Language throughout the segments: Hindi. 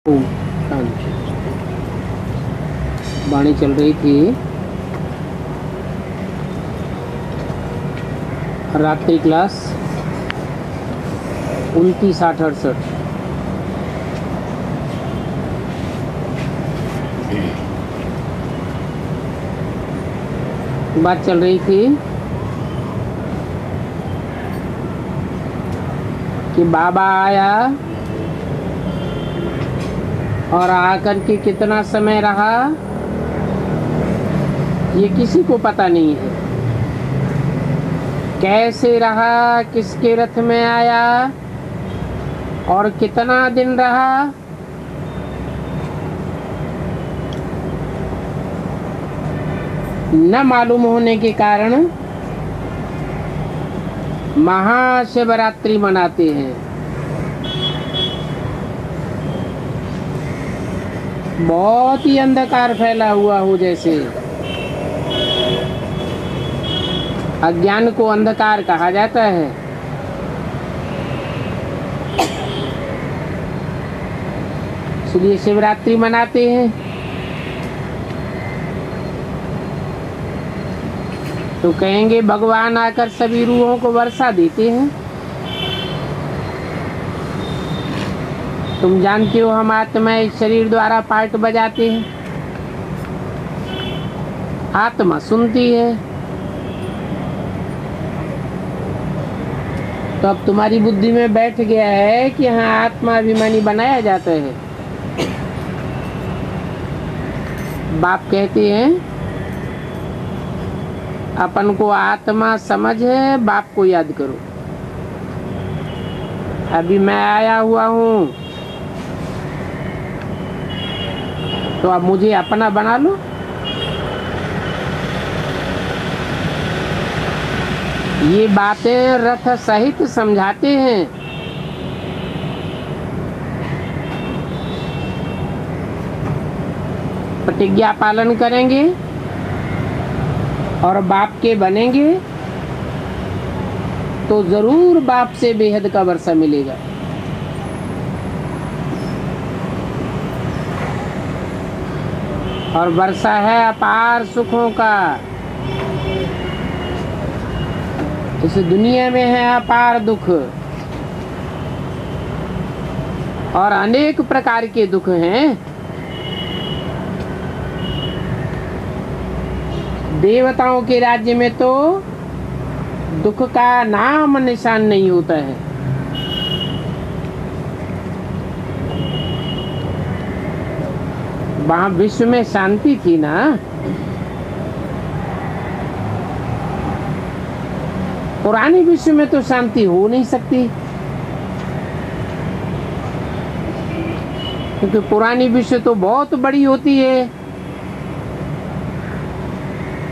ओम शांति। वाणी चल रही थी रात्रि क्लास 29-8-68। बात चल रही थी कि बाबा आया और आकर के कितना समय रहा ये किसी को पता नहीं है। कैसे रहा, किसके रथ में आया और कितना दिन रहा, न मालूम होने के कारण महाशिवरात्रि मनाते हैं। बहुत ही अंधकार फैला हुआ हो, जैसे अज्ञान को अंधकार कहा जाता है। इसलिए शिवरात्रि मनाते हैं। तो कहेंगे भगवान आकर सभी रूहों को वर्षा देते हैं। तुम जानते हो हम आत्मा इस शरीर द्वारा पार्ट बजाते हैं, आत्मा सुनती है। तो अब तुम्हारी बुद्धि में बैठ गया है कि हाँ आत्मा अभिमानी बनाया जाता है। बाप कहते हैं अपन को आत्मा समझ है, बाप को याद करो। अभी मैं आया हुआ हूँ तो अब मुझे अपना बना लो। ये बातें रथ सहित समझाते हैं। प्रतिज्ञा पालन करेंगे और बाप के बनेंगे तो जरूर बाप से बेहद का वर्षा मिलेगा। और वर्षा है अपार सुखों का। इस दुनिया में है अपार दुख और अनेक प्रकार के दुख हैं। देवताओं के राज्य में तो दुख का नाम निशान नहीं होता है। वहां विश्व में शांति थी ना। पुराने विश्व में तो शांति हो नहीं सकती, क्योंकि पुरानी विश्व तो बहुत बड़ी होती है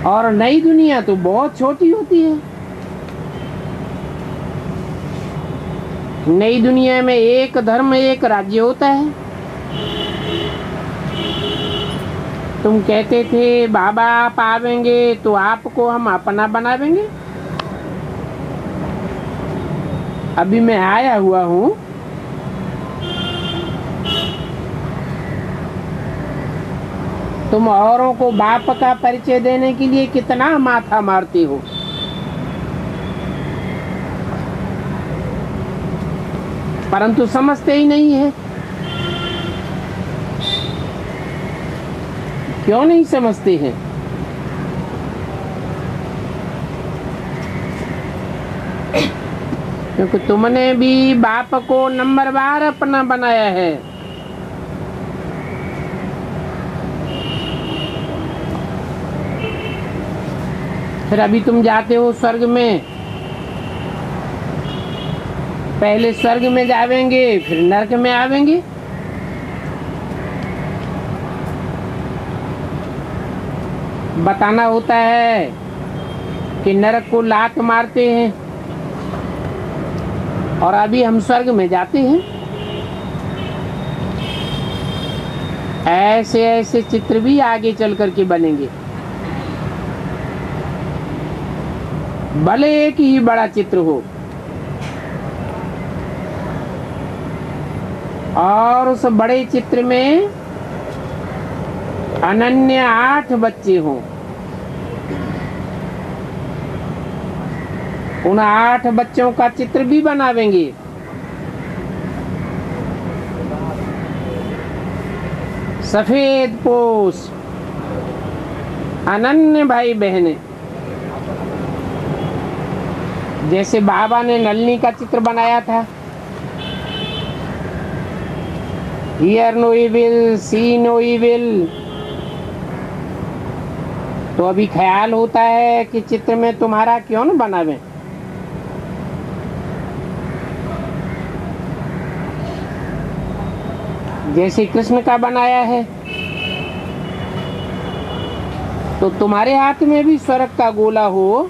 और नई दुनिया तो बहुत छोटी होती है। नई दुनिया में एक धर्म एक राज्य होता है। तुम कहते थे बाबा आप आवेंगे तो आपको हम अपना बनावेंगे। अभी मैं आया हुआ हूँ, तुम औरों को बाप का परिचय देने के लिए कितना माथा मारते हो। परंतु समझते ही नहीं है। क्यों नहीं समझते हैं? क्योंकि तुमने भी बाप को नंबर बार अपना बनाया है। फिर अभी तुम जाते हो स्वर्ग में, पहले स्वर्ग में जावेंगे फिर नरक में आवेंगे। बताना होता है कि नरक को लात मारते हैं और अभी हम स्वर्ग में जाते हैं। ऐसे ऐसे चित्र भी आगे चल करके बनेंगे। भले एक ही बड़ा चित्र हो, और उस बड़े चित्र में अनन्य 8 बच्चे हों। उन 8 बच्चों का चित्र भी बनावेंगे। सफेद पोश अनन्य भाई बहने, जैसे बाबा ने नलनी का चित्र बनाया था, hear no evil, see no evil. तो अभी ख्याल होता है कि चित्र में तुम्हारा क्यों न बनावे। जैसे कृष्ण का बनाया है, तो तुम्हारे हाथ में भी स्वर्ग का गोला हो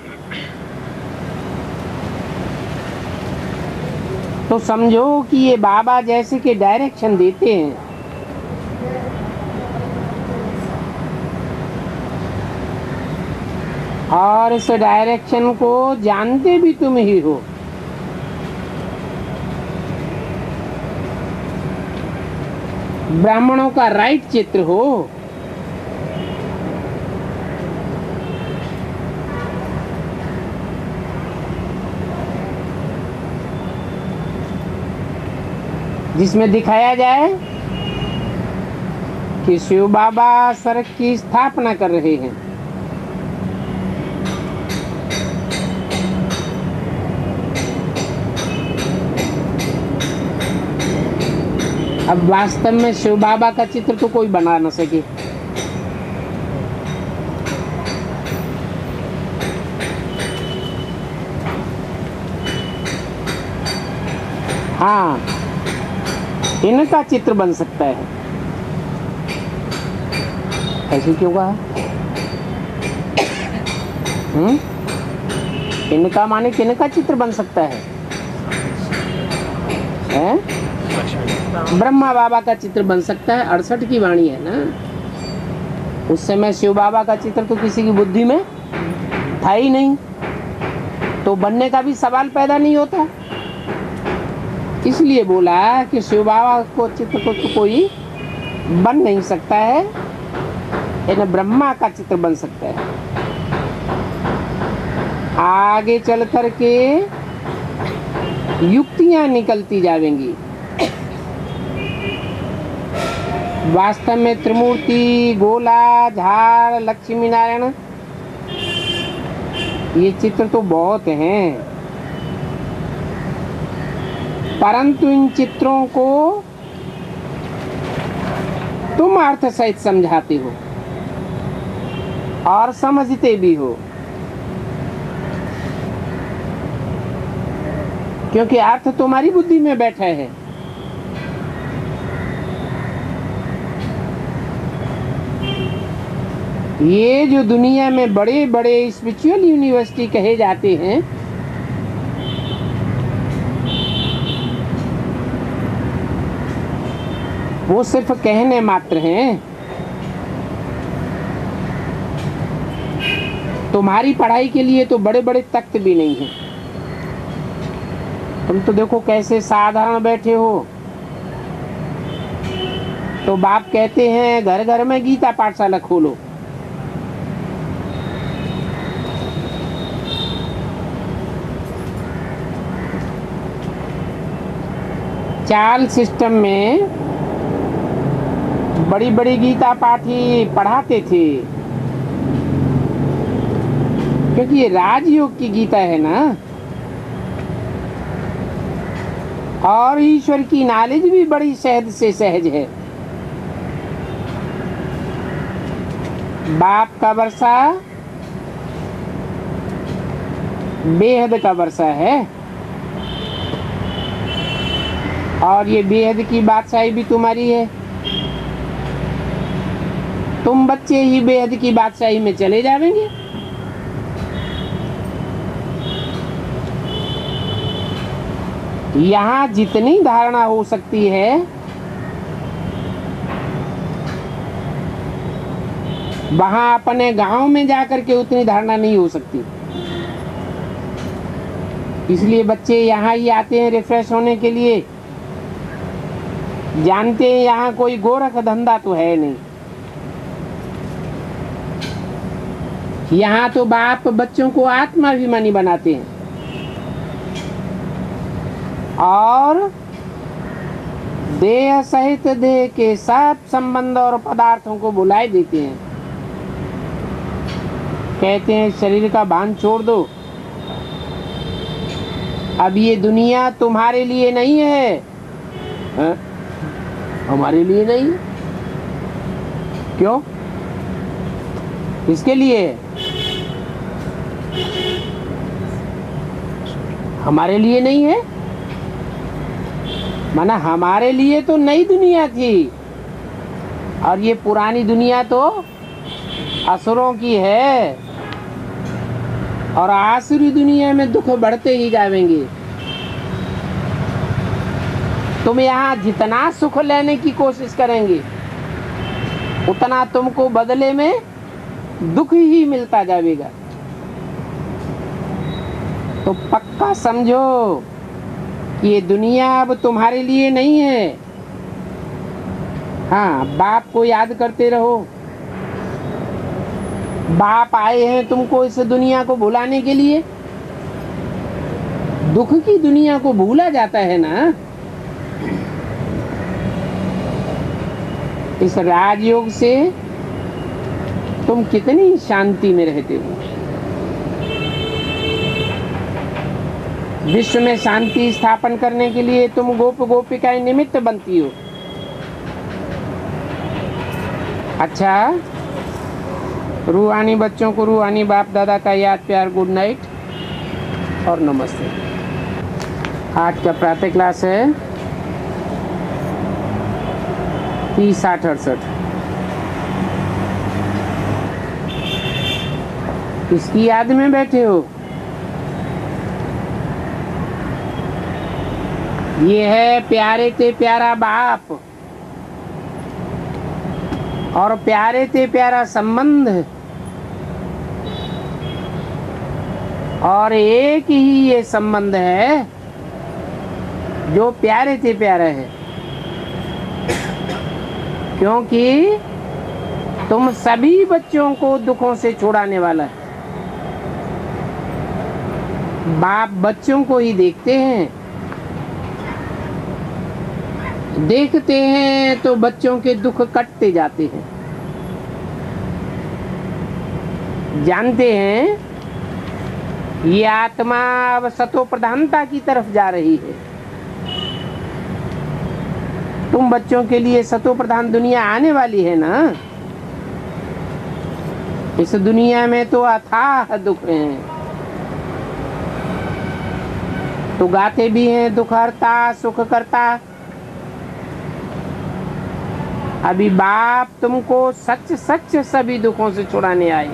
तो समझो कि ये बाबा जैसे कि डायरेक्शन देते हैं। और इस डायरेक्शन को जानते भी तुम ही हो। ब्राह्मणों का राइट चित्र हो। जिसमें दिखाया जाए कि शिव बाबा स्वर्ग की स्थापना कर रहे हैं। अब वास्तव में शिव बाबा का चित्र तो कोई बना न सके। हाँ, इनका चित्र बन सकता है। ऐसे क्यों कहा? इनका माने किनका चित्र बन सकता है? ब्रह्मा बाबा का चित्र बन सकता है। 68 की वाणी है ना। उस समय शिव बाबा का चित्र तो किसी की बुद्धि में था ही नहीं, तो बनने का भी सवाल पैदा नहीं होता। इसलिए बोला कि शिव बाबा को चित्र को तो कोई बन नहीं सकता है, इन्हें ब्रह्मा का चित्र बन सकता है। आगे चल कर के युक्तियां निकलती जाएंगी। वास्तव में त्रिमूर्ति, गोला, झाड़, लक्ष्मी नारायण, ये चित्र तो बहुत हैं, परंतु इन चित्रों को तुम अर्थ सहित समझाते हो और समझते भी हो, क्योंकि अर्थ तुम्हारी बुद्धि में बैठा है। ये जो दुनिया में बड़े बड़े स्पिरिचुअल यूनिवर्सिटी कहे जाते हैं, वो सिर्फ कहने मात्र हैं। तुम्हारी पढ़ाई के लिए तो बड़े बड़े तख्त भी नहीं हैं। तुम तो देखो कैसे साधारण बैठे हो। तो बाप कहते हैं घर घर में गीता पाठशाला खोलो। चाल सिस्टम में बड़ी बड़ी गीता पाठी पढ़ाते थे, क्योंकि ये राजयोग की गीता है ना, और ईश्वर की नॉलेज भी बड़ी सहज से सहज है। बाप का वर्षा बेहद का वर्षा है, और ये बेहद की बादशाही भी तुम्हारी है। तुम बच्चे ही बेहद की बादशाही में चले जाएंगे। यहाँ जितनी धारणा हो सकती है, वहां अपने गांव में जाकर के उतनी धारणा नहीं हो सकती। इसलिए बच्चे यहाँ ही आते हैं रिफ्रेश होने के लिए। जानते हैं यहाँ कोई गोरख धंधा तो है नहीं। यहाँ तो बाप बच्चों को आत्माभिमानी बनाते हैं और देह सहित देह के सब संबंध और पदार्थों को भुलाए देते हैं। कहते हैं शरीर का भान छोड़ दो, अब ये दुनिया तुम्हारे लिए नहीं है। हा? हमारे लिए नहीं? क्यों? किसके लिए? हमारे लिए नहीं है? माना हमारे लिए तो नई दुनिया थी और ये पुरानी दुनिया तो असुरों की है और आसुरी दुनिया में दुख बढ़ते ही जाएंगे। तुम यहाँ जितना सुख लेने की कोशिश करेंगे उतना तुमको बदले में दुख ही मिलता जाएगा। तो पक्का समझो कि ये दुनिया अब तुम्हारे लिए नहीं है। हाँ, बाप को याद करते रहो। बाप आए हैं तुमको इस दुनिया को भुलाने के लिए। दुख की दुनिया को भूला जाता है ना। इस राजयोग से तुम कितनी शांति में रहते हो। विश्व में शांति स्थापन करने के लिए तुम गोप गोपिकाएं निमित्त बनती हो। अच्छा, रूहानी बच्चों को रूहानी बाप दादा का याद प्यार, गुड नाइट और नमस्ते। आज का प्रातः क्लास है 30-8-68। किसकी याद में बैठे हो? ये है प्यारे ते प्यारा बाप और प्यारे ते प्यारा संबंध और एक ही ये संबंध है जो प्यारे ते प्यारा है, क्योंकि तुम सभी बच्चों को दुखों से छुड़ाने वाला है। बाप बच्चों को ही देखते हैं, देखते हैं तो बच्चों के दुख कटते जाते हैं। जानते हैं ये आत्मा अब सतो प्रधानता की तरफ जा रही है। तुम बच्चों के लिए सतो प्रधान दुनिया आने वाली है ना। इस दुनिया में तो अथाह दुख हैं, तो गाते भी हैं दुख हरता सुख करता। अभी बाप तुमको सच सच सभी दुखों से छुड़ाने आए।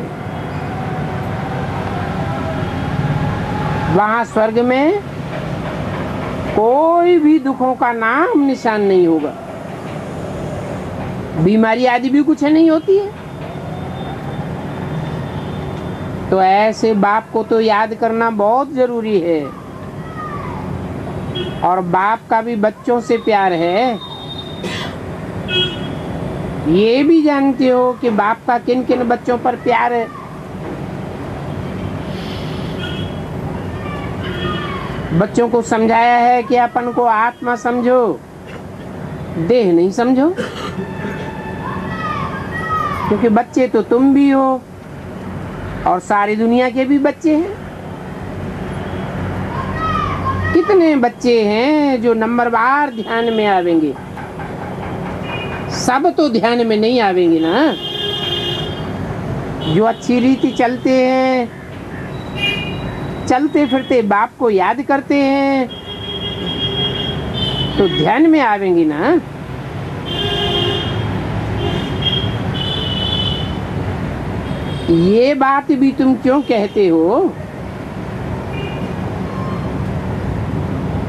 वहां स्वर्ग में कोई भी दुखों का नाम निशान नहीं होगा। बीमारी आदि भी कुछ नहीं होती है। तो ऐसे बाप को तो याद करना बहुत जरूरी है। और बाप का भी बच्चों से प्यार है। ये भी जानते हो कि बाप का किन किन बच्चों पर प्यार है। बच्चों को समझाया है कि अपन को आत्मा समझो, देह नहीं समझो, क्योंकि बच्चे तो तुम भी हो और सारी दुनिया के भी बच्चे हैं। कितने बच्चे हैं जो नंबरवार ध्यान में आवेंगे? सब तो ध्यान में नहीं आवेंगे ना। जो अच्छी रीति चलते हैं, चलते फिरते बाप को याद करते हैं, तो ध्यान में आवेंगे ना। ये बात भी तुम क्यों कहते हो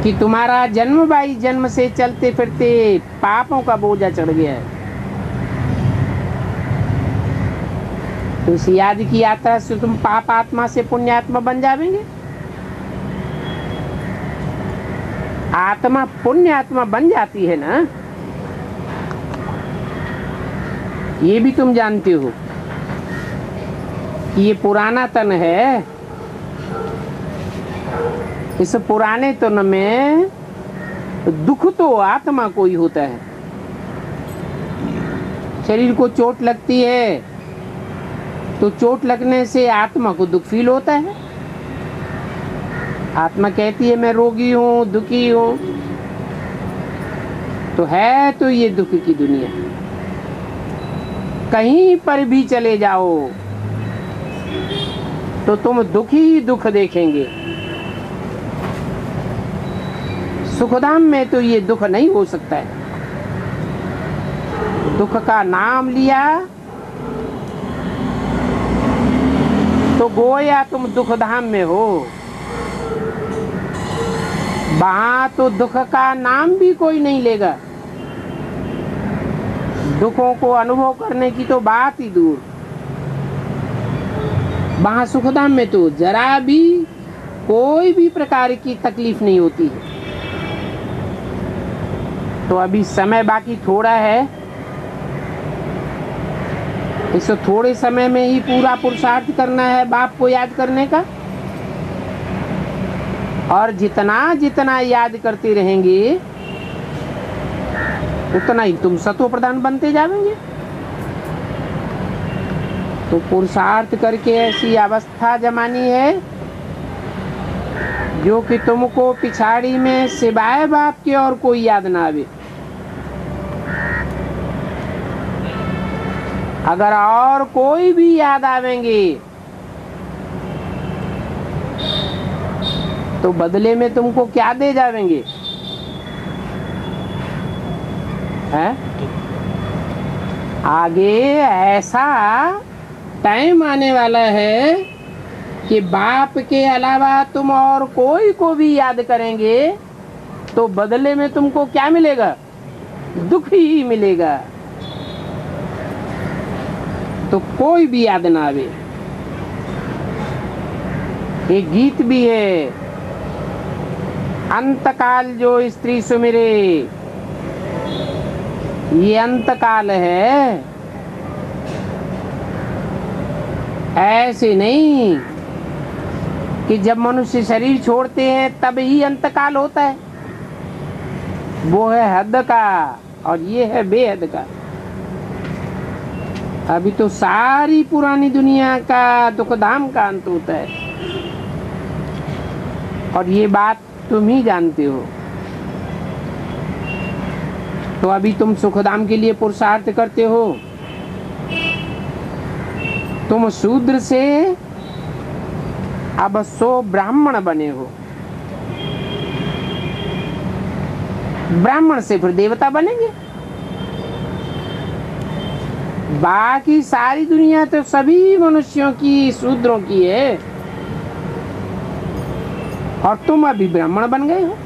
कि तुम्हारा जन्म बाई जन्म से चलते फिरते पापों का बोझा चढ़ गया है? तो इस याद की यात्रा से तुम पाप आत्मा से पुण्य आत्मा बन जाएंगे। आत्मा पुण्य आत्मा बन जाती है ना, ये भी तुम जानते हो कि ये पुराना तन है, इस पुराने तन में दुख तो आत्मा को ही होता है। शरीर को चोट लगती है तो चोट लगने से आत्मा को दुख फील होता है। आत्मा कहती है मैं रोगी हूं, दुखी हूं, तो है तो ये दुख की दुनिया। कहीं पर भी चले जाओ तो तुम दुख ही दुख देखेंगे। सुखधाम में तो ये दुख नहीं हो सकता है। दुख का नाम लिया तो गोया तुम दुखधाम में हो। वहां तो दुख का नाम भी कोई नहीं लेगा। दुखों को अनुभव करने की तो बात ही दूर। वहां सुखधाम में तो जरा भी कोई भी प्रकार की तकलीफ नहीं होती है। तो अभी समय बाकी थोड़ा है, इस थोड़े समय में ही पूरा पुरुषार्थ करना है बाप को याद करने का। और जितना जितना याद करते रहेंगे उतना ही तुम सत्व प्रधान बनते जाएंगे। तो पुरुषार्थ करके ऐसी अवस्था जमानी है जो कि तुमको पिछाड़ी में सिवाय बाप के और कोई याद ना आवे। अगर और कोई भी याद आवेंगे तो बदले में तुमको क्या दे जावेंगे? है आगे ऐसा टाइम आने वाला है कि बाप के अलावा तुम और कोई को भी याद करेंगे तो बदले में तुमको क्या मिलेगा? दुख ही मिलेगा। तो कोई भी याद ना आवे। एक गीत भी है, अंतकाल जो स्त्री सुमिरे। ये अंतकाल है, ऐसे नहीं कि जब मनुष्य शरीर छोड़ते हैं तब ही अंतकाल होता है। वो है हद का और ये है बेहद का। अभी तो सारी पुरानी दुनिया का दुखधाम का अंत होता है और ये बात तुम ही जानते हो। तो अभी तुम सुखधाम के लिए पुरुषार्थ करते हो। तुम शूद्र से अब सो ब्राह्मण बने हो। ब्राह्मण से फिर देवता बनेंगे। बाकी सारी दुनिया तो सभी मनुष्यों की, शूद्रों की है और तुम अभी ब्राह्मण बन गए हो।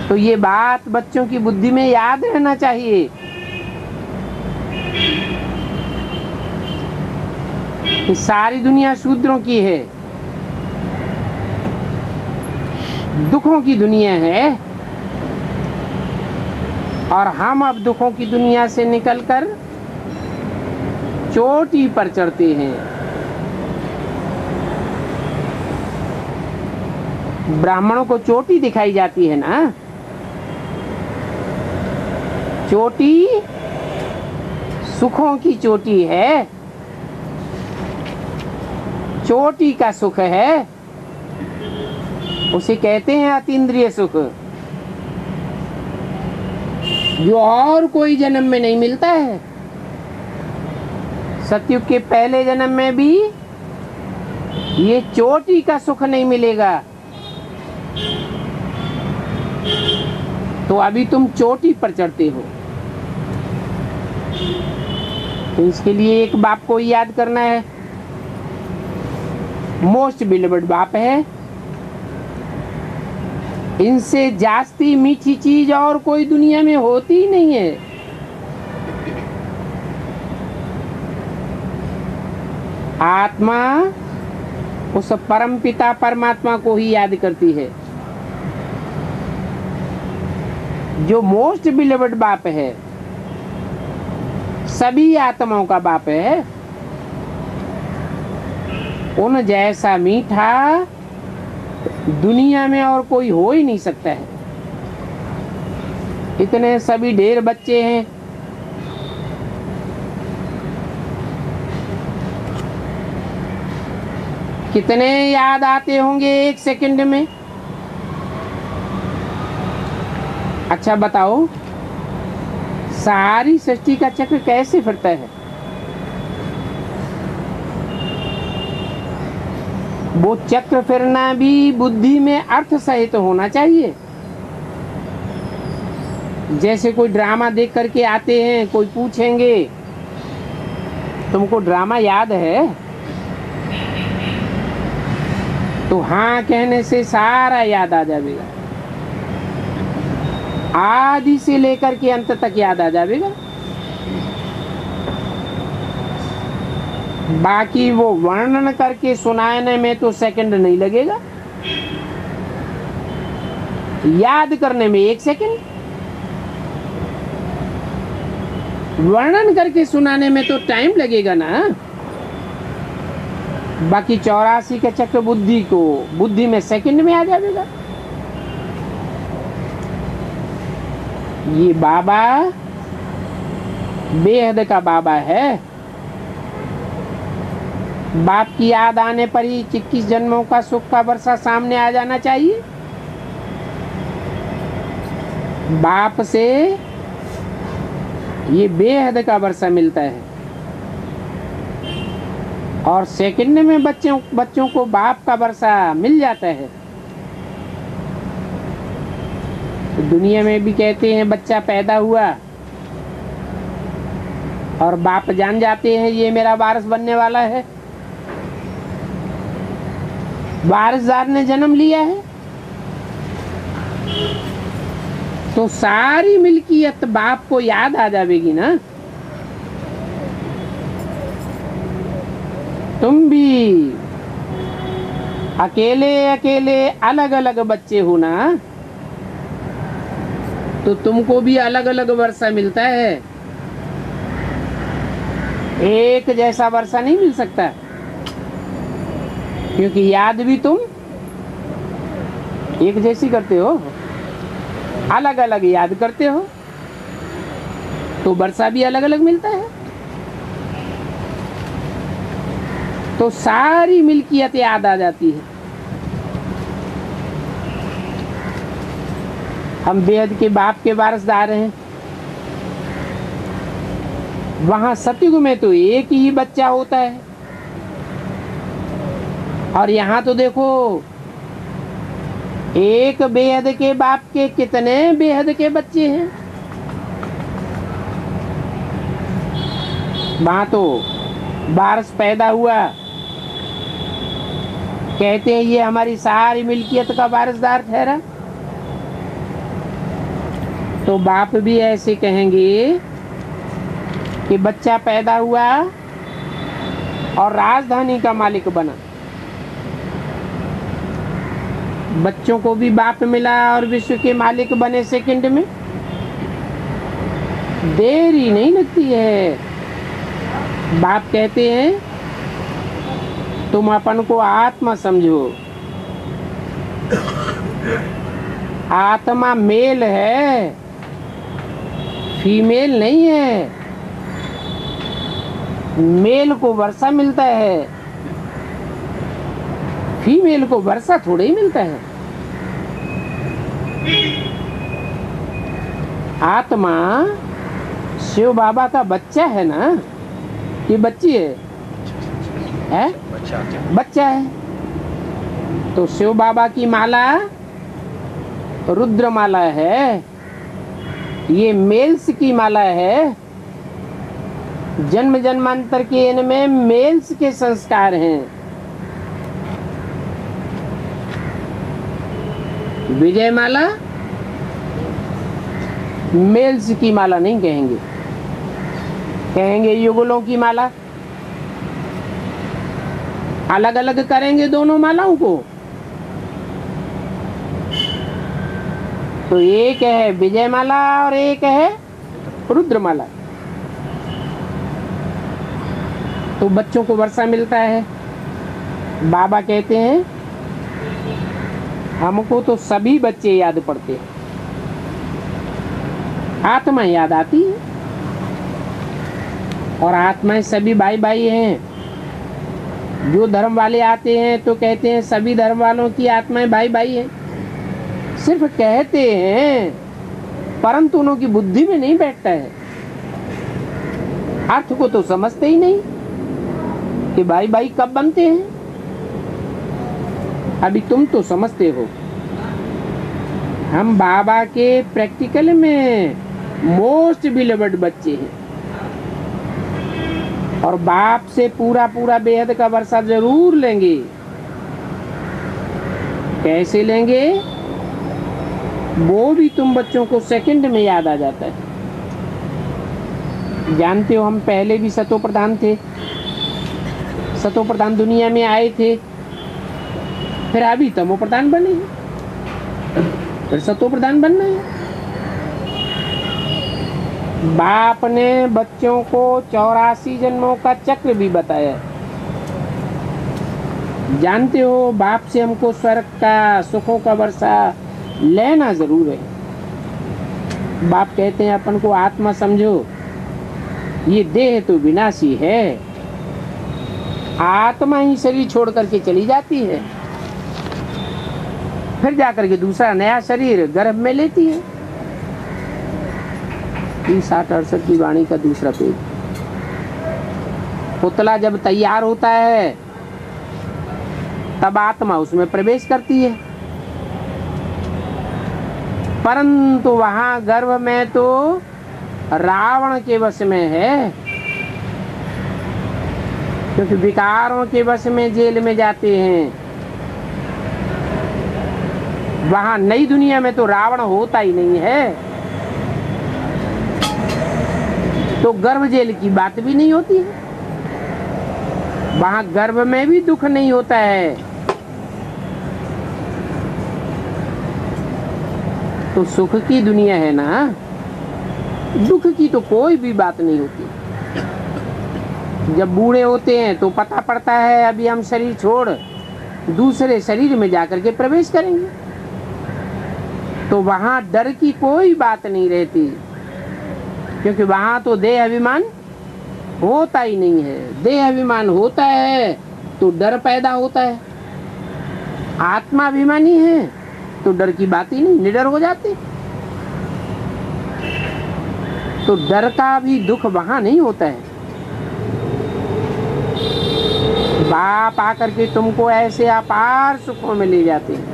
तो ये बात बच्चों की बुद्धि में याद रहना चाहिए कि सारी दुनिया शूद्रों की है, दुखों की दुनिया है और हम अब दुखों की दुनिया से निकलकर चोटी पर चढ़ते हैं। ब्राह्मणों को चोटी दिखाई जाती है ना। चोटी सुखों की चोटी है, चोटी का सुख है, उसे कहते हैं अतीन्द्रिय सुख, जो और कोई जन्म में नहीं मिलता है। सतयुग के पहले जन्म में भी ये चोटी का सुख नहीं मिलेगा। तो अभी तुम चोटी पर चढ़ते हो। तो इसके लिए एक बाप को याद करना है, मोस्ट बिलीव्ड बाप है। इनसे जास्ती मीठी चीज और कोई दुनिया में होती ही नहीं है। आत्मा उस परम पिता परमात्मा को ही याद करती है जो मोस्ट बिलीव्ड बाप है। सभी आत्माओं का बाप है। उन जैसा मीठा दुनिया में और कोई हो ही नहीं सकता है। इतने सभी ढेर बच्चे हैं, कितने याद आते होंगे एक सेकंड में। अच्छा बताओ, सारी सृष्टि का चक्र कैसे फिरता है? वो चक्र फिरना भी बुद्धि में अर्थ सहित होना चाहिए। जैसे कोई ड्रामा देख करके आते हैं, कोई पूछेंगे तुमको ड्रामा याद है, तो हाँ कहने से सारा याद आ जाएगा, आदि से लेकर के अंत तक याद आ जाएगा। बाकी वो वर्णन करके सुनाने में तो सेकंड नहीं लगेगा, याद करने में 1 सेकंड, वर्णन करके सुनाने में तो टाइम लगेगा ना। बाकी 84 के चक्र बुद्धि में सेकंड में आ जाएगा। ये बाबा बेहद का बाबा है। बाप की याद आने पर ही 21 जन्मों का सुख का वर्षा सामने आ जाना चाहिए। बाप से ये बेहद का वर्षा मिलता है, और सेकंड में बच्चों को बाप का वर्षा मिल जाता है। तो दुनिया में भी कहते हैं बच्चा पैदा हुआ और बाप जान जाते हैं ये मेरा वारिस बनने वाला है। वारिसदार ने जन्म लिया है तो सारी मिल्कियत बाप को याद आ जाएगी ना। तुम भी अकेले अकेले अलग अलग बच्चे हो ना, तो तुमको भी अलग अलग वर्षा मिलता है, एक जैसा वर्षा नहीं मिल सकता, क्योंकि याद भी तुम एक जैसी करते हो, अलग अलग याद करते हो, तो वर्षा भी अलग अलग मिलता है। तो सारी मिल्कियत याद आ जाती है। हम बेहद के बाप के वारिसदार हैं। वहां सतयुग में तो एक ही बच्चा होता है, और यहाँ तो देखो एक बेहद के बाप के कितने बेहद के बच्चे हैं। वहां तो वारिस पैदा हुआ, कहते हैं ये हमारी सारी मिल्कियत का वारिसदार ठहरा। तो बाप भी ऐसे कहेंगे कि बच्चा पैदा हुआ और राजधानी का मालिक बना। बच्चों को भी बाप मिला और विश्व के मालिक बने सेकंड में। देरी नहीं लगती है। बाप कहते हैं तुम अपन को आत्मा समझो। आत्मा मेल है, फीमेल नहीं है। मेल को वर्षा मिलता है, फीमेल को वर्षा थोड़े ही मिलता है। आत्मा शिव बाबा का बच्चा है ना, ये बच्ची है? बच्चा है। तो शिव बाबा की माला रुद्र माला है, ये मेल्स की माला है। जन्म जन्मांतर के इनमें मेल्स के संस्कार हैं। विजय माला मेल्स की माला नहीं कहेंगे, कहेंगे युगलों की माला। अलग अलग करेंगे दोनों मालाओं को। तो एक है विजय माला और एक है रुद्र माला। तो बच्चों को वर्षा मिलता है। बाबा कहते हैं हमको तो सभी बच्चे याद पड़ते हैं, आत्मा याद आती है, और आत्माएं सभी भाई भाई हैं। जो धर्म वाले आते हैं तो कहते हैं सभी धर्म वालों की आत्माएं भाई भाई हैं। सिर्फ कहते हैं, परंतु उनों की बुद्धि में नहीं बैठता है। अर्थ को तो समझते ही नहीं कि भाई भाई कब बनते हैं। अभी तुम तो समझते हो, हम बाबा के प्रैक्टिकल में मोस्ट बिलीवर्ड बच्चे हैं, और बाप से पूरा पूरा बेहद का वर्षा जरूर लेंगे। कैसे लेंगे वो भी तुम बच्चों को सेकंड में याद आ जाता है। जानते हो हम पहले भी सतो प्रधान थे, सतो प्रधान दुनिया में आए थे, फिर अभी तमो प्रधान बने, फिर सतो प्रधान बनना है। बाप ने बच्चों को 84 जन्मों का चक्र भी बताया। जानते हो बाप से हमको स्वर्ग का सुखों का वर्षा लेना जरूर है। बाप कहते हैं अपन को आत्मा समझो, ये देह तो विनाशी है, आत्मा ही शरीर छोड़ करके चली जाती है, फिर जाकर के दूसरा नया शरीर गर्भ में लेती है। 60-68 की वाणी का दूसरा पेज। पुतला जब तैयार होता है तब आत्मा उसमें प्रवेश करती है, परंतु वहां गर्भ में तो रावण के वश में है, क्योंकि विकारों के वश में जेल में जाते हैं। वहां नई दुनिया में तो रावण होता ही नहीं है, तो गर्भ जेल की बात भी नहीं होती है। वहां गर्भ में भी दुख नहीं होता है। तो सुख की दुनिया है ना, दुख की तो कोई भी बात नहीं होती। जब बूढ़े होते हैं तो पता पड़ता है अभी हम शरीर छोड़ दूसरे शरीर में जाकर के प्रवेश करेंगे, तो वहां डर की कोई बात नहीं रहती, क्योंकि वहां तो देह अभिमान होता ही नहीं है। देह अभिमान होता है तो डर पैदा होता है। आत्मा अभिमानी है तो डर की बात ही नहीं, निडर हो जाते। तो डर का भी दुख वहां नहीं होता है। बाप आकर के तुमको ऐसे अपार सुखों में ले जाते हैं।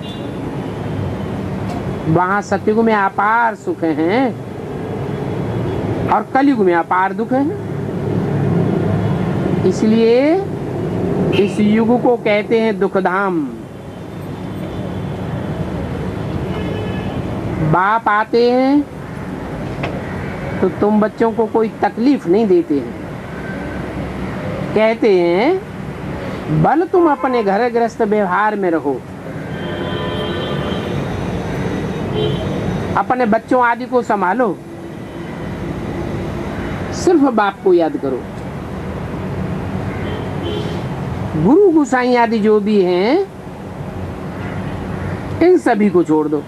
वहां सतयुग में अपार सुख हैं और कलयुग में अपार दुख है। इसलिए इस युग को कहते हैं दुखधाम। बाप आते हैं तो तुम बच्चों को कोई तकलीफ नहीं देते हैं। कहते हैं बल तुम अपने घर गृहस्थ व्यवहार में रहो, अपने बच्चों आदि को संभालो, सिर्फ बाप को याद करो। गुरु गुसाई आदि जो भी हैं इन सभी को छोड़ दो।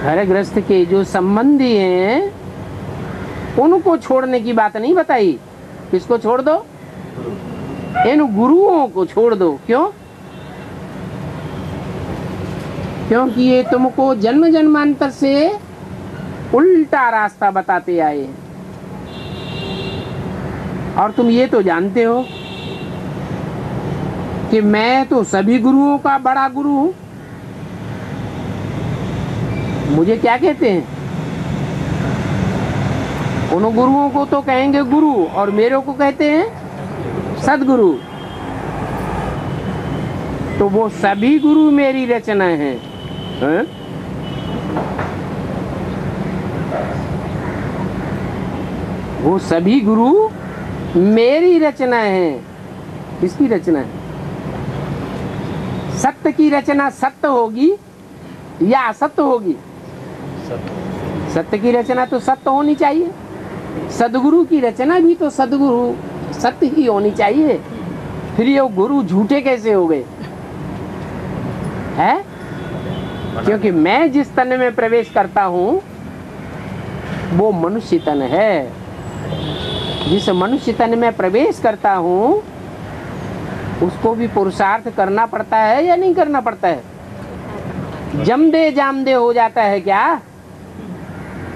घर गृहस्थ के जो संबंधी हैं उनको छोड़ने की बात नहीं बताई। किसको छोड़ दो? इन गुरुओं को छोड़ दो। क्यों? क्योंकि ये तुमको जन्म जन्मांतर से उल्टा रास्ता बताते आए हैं, और तुम ये तो जानते हो कि मैं तो सभी गुरुओं का बड़ा गुरु हूं। मुझे क्या कहते हैं? उन गुरुओं को तो कहेंगे गुरु और मेरे को कहते हैं सदगुरु। तो वो सभी गुरु मेरी रचना है, हैं? वो सभी गुरु मेरी रचना है। किसकी रचना है? सत्य की रचना सत्य होगी या असत्य होगी? सत्य की रचना तो सत्य होनी चाहिए। सदगुरु की रचना भी तो सदगुरु सत्य ही होनी चाहिए, फिर ये गुरु झूठे कैसे हो गए है? क्योंकि मैं जिस तन में प्रवेश करता हूं वो मनुष्य तन है। जिस मनुष्य तन में प्रवेश करता हूं उसको भी पुरुषार्थ करना पड़ता है या नहीं करना पड़ता है? जमदे जामदे हो जाता है क्या?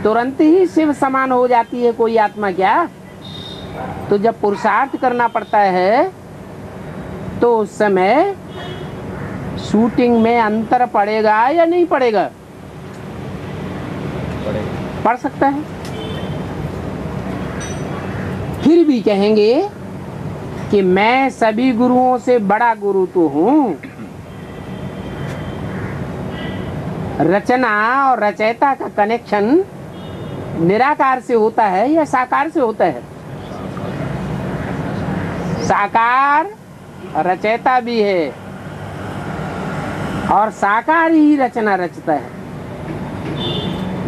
तुरंत ही शिव समान हो जाती है कोई आत्मा क्या? तो जब पुरुषार्थ करना पड़ता है तो उस समय शूटिंग में अंतर पड़ेगा या नहीं पड़ेगा? पड़ सकता है। फिर भी कहेंगे कि मैं सभी गुरुओं से बड़ा गुरु तो हूं। रचना और रचयिता का कनेक्शन निराकार से होता है या साकार से होता है? साकार रचयिता भी है और साकार ही रचना रचता है।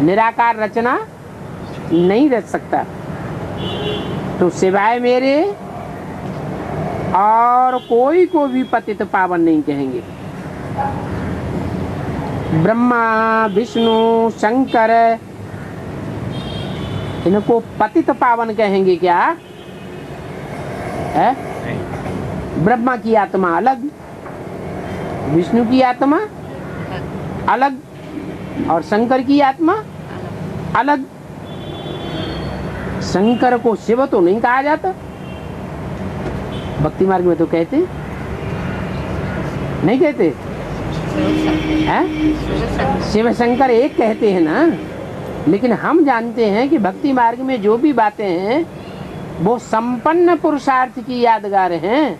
निराकार रचना नहीं रच सकता। तो सिवाय मेरे और कोई को भी पतित पावन नहीं कहेंगे। ब्रह्मा विष्णु शंकर इनको पतित पावन कहेंगे क्या है? ब्रह्मा की आत्मा अलग, विष्णु की आत्मा अलग और शंकर की आत्मा अलग। शंकर को शिव तो नहीं कहा जाता, भक्ति मार्ग में तो कहते नहीं कहते हैं? शिव शंकर एक कहते हैं ना, लेकिन हम जानते हैं कि भक्ति मार्ग में जो भी बातें हैं वो संपन्न पुरुषार्थ की यादगार हैं।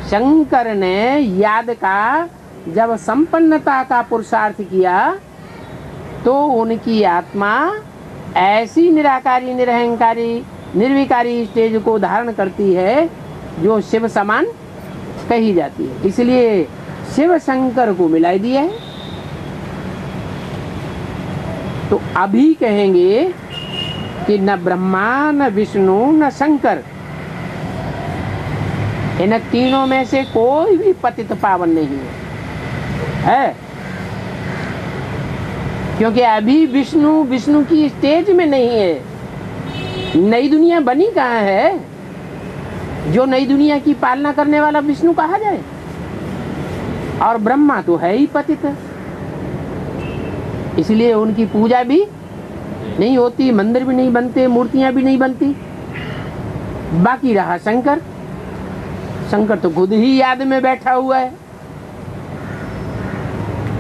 शंकर ने याद का जब संपन्नता का पुरुषार्थ किया तो उनकी आत्मा ऐसी निराकारी निरहंकारी निर्विकारी स्टेज को धारण करती है जो शिव समान कही जाती है। इसलिए शिव शंकर को मिलाई दिया है। तो अभी कहेंगे कि न ब्रह्मा न विष्णु न शंकर, इन तीनों में से कोई भी पतित पावन नहीं है, क्योंकि अभी विष्णु की स्टेज में नहीं है। नई दुनिया बनी कहाँ है जो नई दुनिया की पालना करने वाला विष्णु कहा जाए? और ब्रह्मा तो है ही पतित, इसलिए उनकी पूजा भी नहीं होती, मंदिर भी नहीं बनते, मूर्तियां भी नहीं बनती। बाकी रहा शंकर, शंकर तो खुद ही याद में बैठा हुआ है।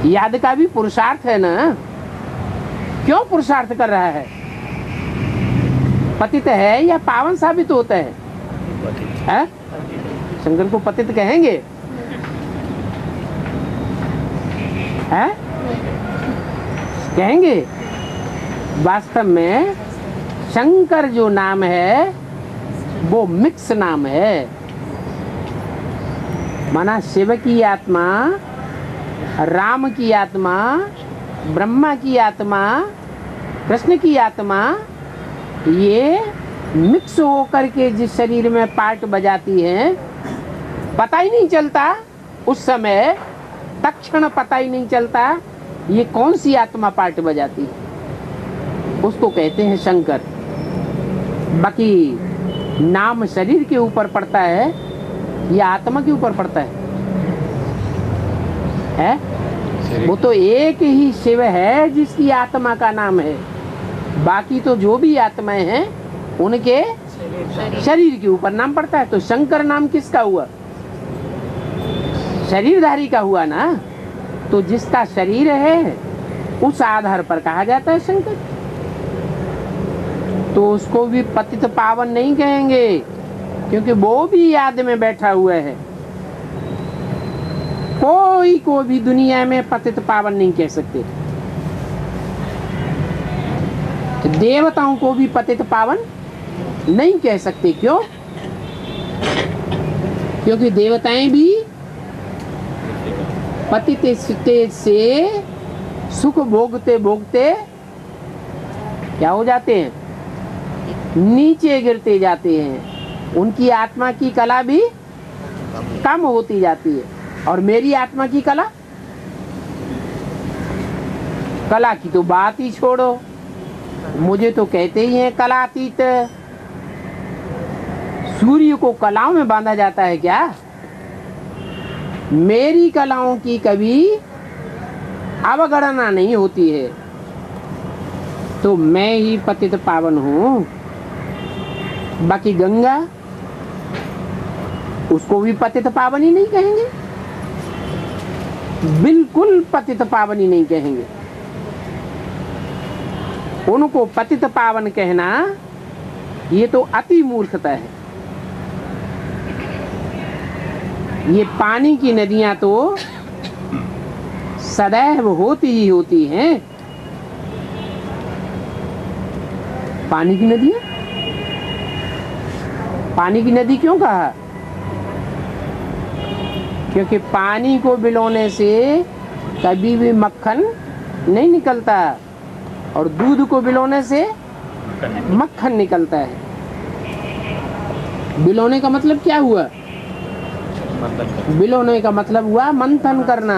याद का भी पुरुषार्थ है ना। क्यों पुरुषार्थ कर रहा है? पतित है या पावन साबित होता है? शंकर को पतित कहेंगे? है? कहेंगे? वास्तव में शंकर जो नाम है वो मिक्स नाम है। माना शिव की आत्मा, राम की आत्मा, ब्रह्मा की आत्मा, कृष्ण की आत्मा, ये मिक्स होकर के जिस शरीर में पार्ट बजाती है, पता ही नहीं चलता उस समय, तत्क्षण पता ही नहीं चलता ये कौन सी आत्मा पार्ट बजाती है, उसको कहते हैं शंकर। बाकी नाम शरीर के ऊपर पड़ता है या आत्मा के ऊपर पड़ता है? वो तो एक ही शिव है जिसकी आत्मा का नाम है। बाकी तो जो भी आत्माएं हैं उनके शरीर के ऊपर नाम पड़ता है। तो शंकर नाम किसका हुआ? शरीरधारी का हुआ ना। तो जिसका शरीर है उस आधार पर कहा जाता है शंकर। तो उसको भी पतित पावन नहीं कहेंगे, क्योंकि वो भी याद में बैठा हुआ है। कोई को भी दुनिया में पतित पावन नहीं कह सकते। तो देवताओं को भी पतित पावन नहीं कह सकते। क्यों? क्योंकि देवताएं भी पतित स्टेज से सुख भोगते भोगते क्या हो जाते हैं? नीचे गिरते जाते हैं, उनकी आत्मा की कला भी कम होती जाती है। और मेरी आत्मा की कला की तो बात ही छोड़ो, मुझे तो कहते ही हैं कलातीत। सूर्य को कलाओं में बांधा जाता है क्या? मेरी कलाओं की कभी अवगणना नहीं होती है। तो मैं ही पतित पावन हूँ। बाकी गंगा, उसको भी पतित पावन ही नहीं कहेंगे, बिल्कुल पतित पावन ही नहीं कहेंगे। उनको पतित पावन कहना ये तो अति मूर्खता है। ये पानी की नदियां तो सदैव होती ही होती हैं। पानी की नदियां, पानी की नदी क्यों कहा? क्योंकि पानी को बिलोने से कभी भी मक्खन नहीं निकलता, और दूध को बिलोने से मक्खन निकलता है। बिलोने का मतलब क्या हुआ? बिलोने का मतलब हुआ मंथन करना।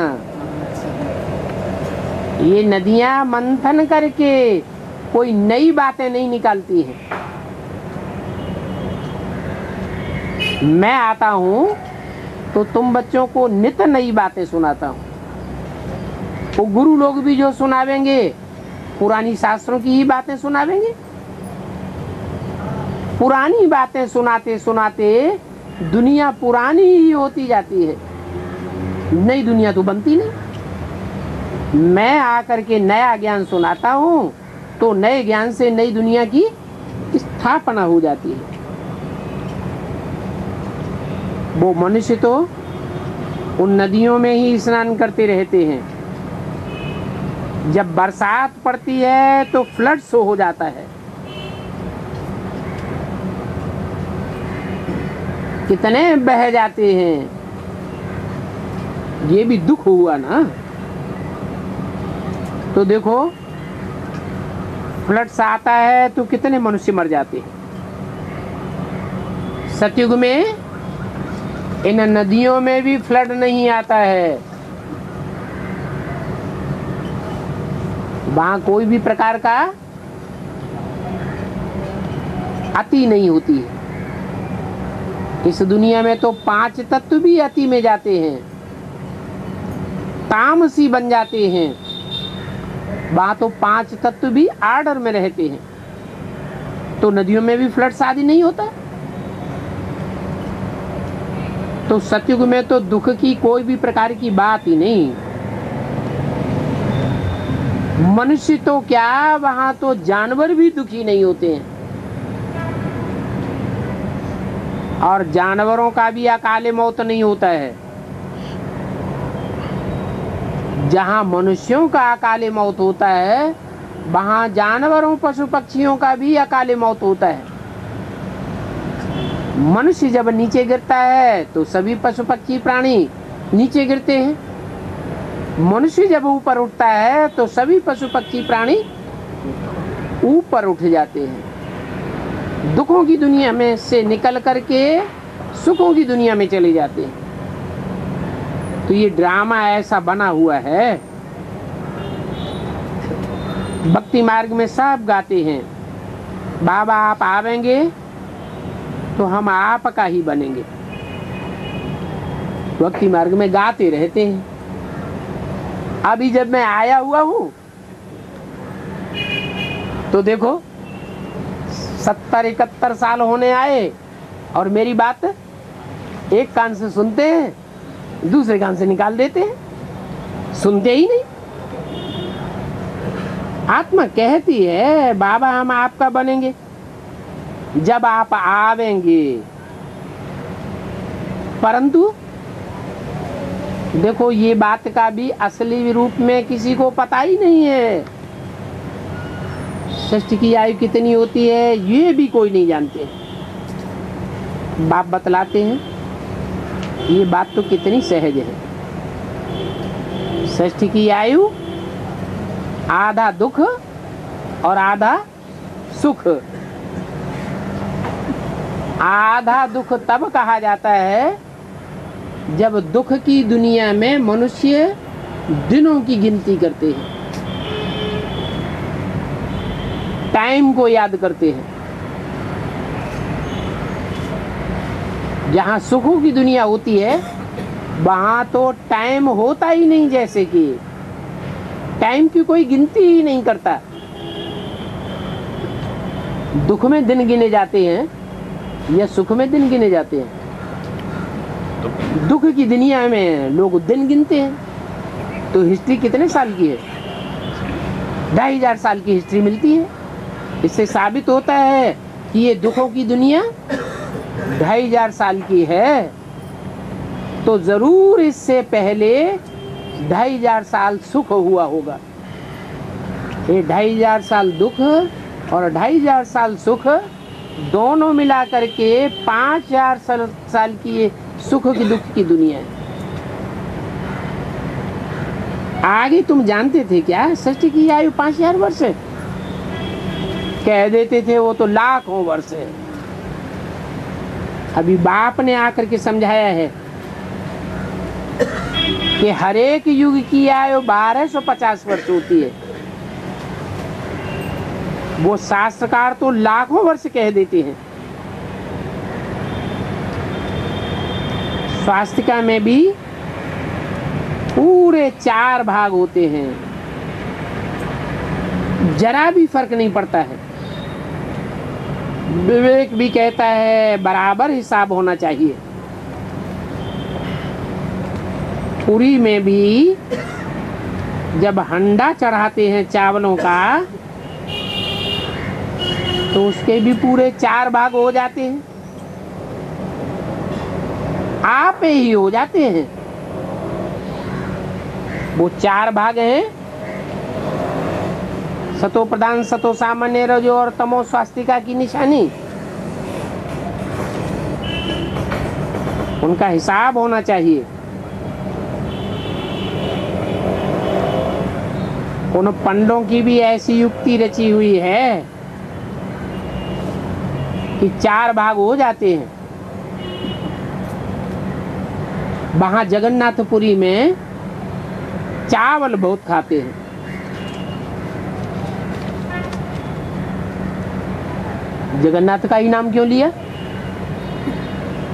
ये नदियां मंथन करके कोई नई बातें नहीं निकालती हैं। मैं आता हूं तो तुम बच्चों को नित नई बातें सुनाता हूं। वो गुरु लोग भी जो सुनावेंगे पुरानी शास्त्रों की ही बातें सुनावेंगे। पुरानी बातें सुनाते सुनाते दुनिया पुरानी ही होती जाती है, नई दुनिया तो बनती नहीं। मैं आकर के नया ज्ञान सुनाता हूँ तो नए ज्ञान से नई दुनिया की स्थापना हो जाती है। वो मनुष्य तो उन नदियों में ही स्नान करते रहते हैं। जब बरसात पड़ती है तो फ्लड शो हो जाता है। कितने बह जाते हैं, ये भी दुख हुआ ना। तो देखो फ्लड सा आता है तो कितने मनुष्य मर जाते हैं। सतयुग में इन नदियों में भी फ्लड नहीं आता है। वहां कोई भी प्रकार का अति नहीं होती है। इस दुनिया में तो 5 तत्व भी अति में जाते हैं, तामसी बन जाते हैं। वहां तो 5 तत्व भी आर्डर में रहते हैं। तो नदियों में भी फ्लड शादी नहीं होता। तो सतयुग में तो दुख की कोई भी प्रकार की बात ही नहीं। मनुष्य तो क्या, वहां तो जानवर भी दुखी नहीं होते हैं। और जानवरों का भी अकाले मौत नहीं होता है। जहां मनुष्यों का अकाले मौत होता है वहां जानवरों पशु पक्षियों का भी अकाले मौत होता है। मनुष्य जब नीचे गिरता है तो सभी पशु पक्षी प्राणी नीचे गिरते हैं। मनुष्य जब ऊपर उठता है तो सभी पशु पक्षी प्राणी ऊपर उठ जाते हैं। दुखों की दुनिया में से निकल करके सुखों की दुनिया में चले जाते हैं। तो ये ड्रामा ऐसा बना हुआ है। भक्ति मार्ग में सब गाते हैं, बाबा आप आवेंगे तो हम आपका ही बनेंगे। भक्ति मार्ग में गाते रहते हैं। अभी जब मैं आया हुआ हूं तो देखो 70-71 साल होने आए और मेरी बात एक कान से सुनते हैं, दूसरे कान से निकाल देते हैं, सुनते ही नहीं। आत्मा कहती है बाबा हम आपका बनेंगे जब आप आवेंगे। परंतु देखो ये बात का भी असली रूप में किसी को पता ही नहीं है। सृष्टि की आयु कितनी होती है ये भी कोई नहीं जानते। बाप बतलाते हैं ये बात तो कितनी सहज है। सृष्टि की आयु आधा दुख और आधा सुख। आधा दुख तब कहा जाता है जब दुख की दुनिया में मनुष्य दिनों की गिनती करते हैं, टाइम को याद करते हैं। जहां सुखों की दुनिया होती है वहां तो टाइम होता ही नहीं, जैसे कि टाइम की कोई गिनती ही नहीं करता। दुख में दिन गिने जाते हैं या सुख में दिन गिने जाते हैं? दुख की दुनिया में लोग दिन गिनते हैं। तो हिस्ट्री कितने साल की है? 2500 साल की हिस्ट्री मिलती है। इससे साबित होता है कि ये दुखों की दुनिया 2500 साल की है, तो जरूर इससे पहले 2500 साल सुख हुआ होगा। ये 2500 साल दुख और 2500 साल सुख दोनों मिला करके 5000 साल की ये सुख की दुख की दुनिया है। आगे तुम जानते थे क्या सृष्टि की आयु 5000 वर्ष है? कह देते थे वो तो लाखों वर्ष है। अभी बाप ने आकर के समझाया है कि हर एक युग की आयु 1250 वर्ष होती है। वो शास्त्रकार तो लाखों वर्ष कह देते हैं। स्वास्तिका में भी पूरे 4 भाग होते हैं, जरा भी फर्क नहीं पड़ता है। विवेक भी कहता है बराबर हिसाब होना चाहिए। पूरी में भी जब हंडा चढ़ाते हैं चावलों का तो उसके भी पूरे 4 भाग हो जाते हैं, आप ही हो जाते हैं। वो 4 भाग हैं, सतो प्रधान, सतो सामान्य, रजो और तमो स्वास्तिका की निशानी। उनका हिसाब होना चाहिए। उन पंडों की भी ऐसी युक्ति रची हुई है कि 4 भाग हो जाते हैं। वहां जगन्नाथपुरी में चावल बहुत खाते हैं। जगन्नाथ का ही नाम क्यों लिया?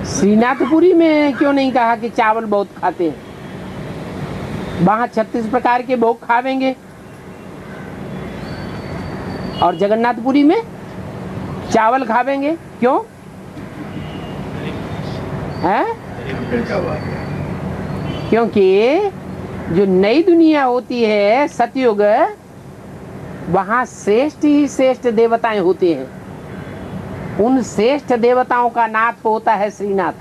श्रीनाथपुरी में क्यों नहीं कहा कि चावल बहुत खाते हैं? वहां 36 प्रकार के भोग खावेंगे और जगन्नाथपुरी में चावल खावेंगे। क्यों है? क्योंकि जो नई दुनिया होती है सतयुग, वहां श्रेष्ठ ही श्रेष्ठ देवताएं होते हैं। उन श्रेष्ठ देवताओं का नाथ होता है श्रीनाथ।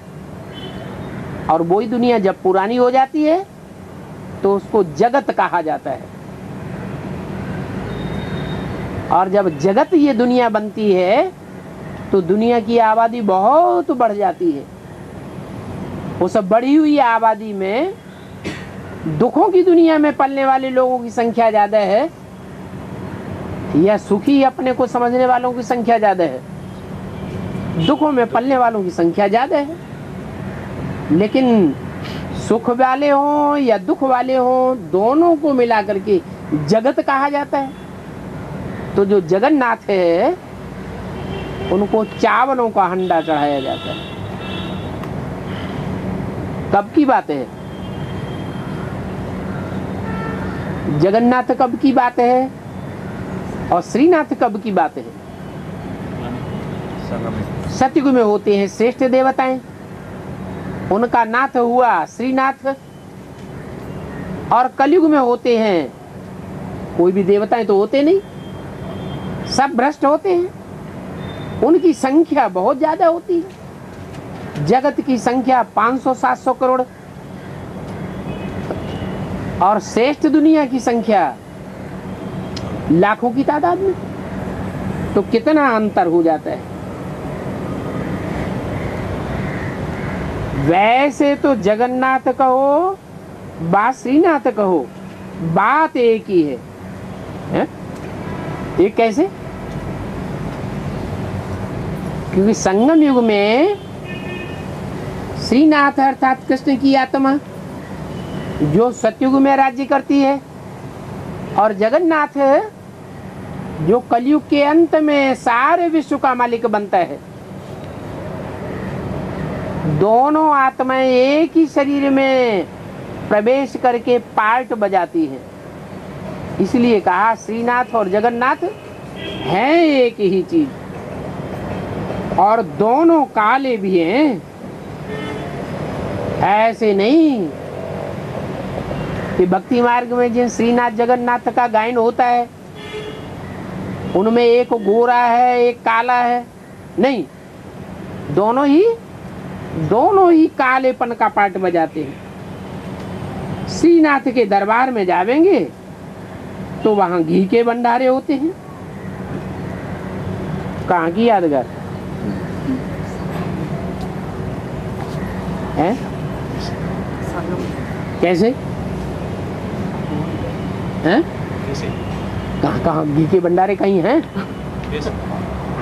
और वही दुनिया जब पुरानी हो जाती है तो उसको जगत कहा जाता है। और जब जगत ये दुनिया बनती है तो दुनिया की आबादी बहुत बढ़ जाती है। वो सब बढ़ी हुई आबादी में दुखों की दुनिया में पलने वाले लोगों की संख्या ज्यादा है या सुखी अपने को समझने वालों की संख्या ज्यादा है? दुखों में पलने वालों की संख्या ज्यादा है। लेकिन सुख वाले हों या दुख वाले हों, दोनों को मिला करके जगत कहा जाता है। तो जो जगन्नाथ है उनको चावलों का हंडा चढ़ाया जाता है। कब की बात है? जगन्नाथ कब की बात है और श्रीनाथ कब की बात है? सतयुग में होते हैं श्रेष्ठ देवताएं, उनका नाथ हुआ श्रीनाथ। और कलयुग में होते हैं कोई भी देवताएं तो होते नहीं, सब भ्रष्ट होते हैं। उनकी संख्या बहुत ज्यादा होती है। जगत की संख्या 500-700 करोड़ और श्रेष्ठ दुनिया की संख्या लाखों की तादाद में। तो कितना अंतर हो जाता है। वैसे तो जगन्नाथ कहो बा श्रीनाथ कहो, बात एक ही है? एक कैसे? क्योंकि संगम युग में श्रीनाथ अर्थात कृष्ण की आत्मा जो सतयुग में राज्य करती है, और जगन्नाथ जो कलयुग के अंत में सारे विश्व का मालिक बनता है। दोनों आत्माएं एक ही शरीर में प्रवेश करके पार्ट बजाती हैं। इसलिए कहा श्रीनाथ और जगन्नाथ हैं एक ही चीज, और दोनों काले भी हैं। ऐसे नहीं कि भक्ति मार्ग में जिन श्रीनाथ जगन्नाथ का गायन होता है उनमें एक गोरा है एक काला है, नहीं, दोनों ही कालेपन का पार्ट बजाते हैं। श्रीनाथ के दरबार में जावेंगे तो वहां घी के भंडारे होते हैं। कहाँ की यादगार है? कैसे हैं? कहाँ घी के भंडारे कहीं हैं?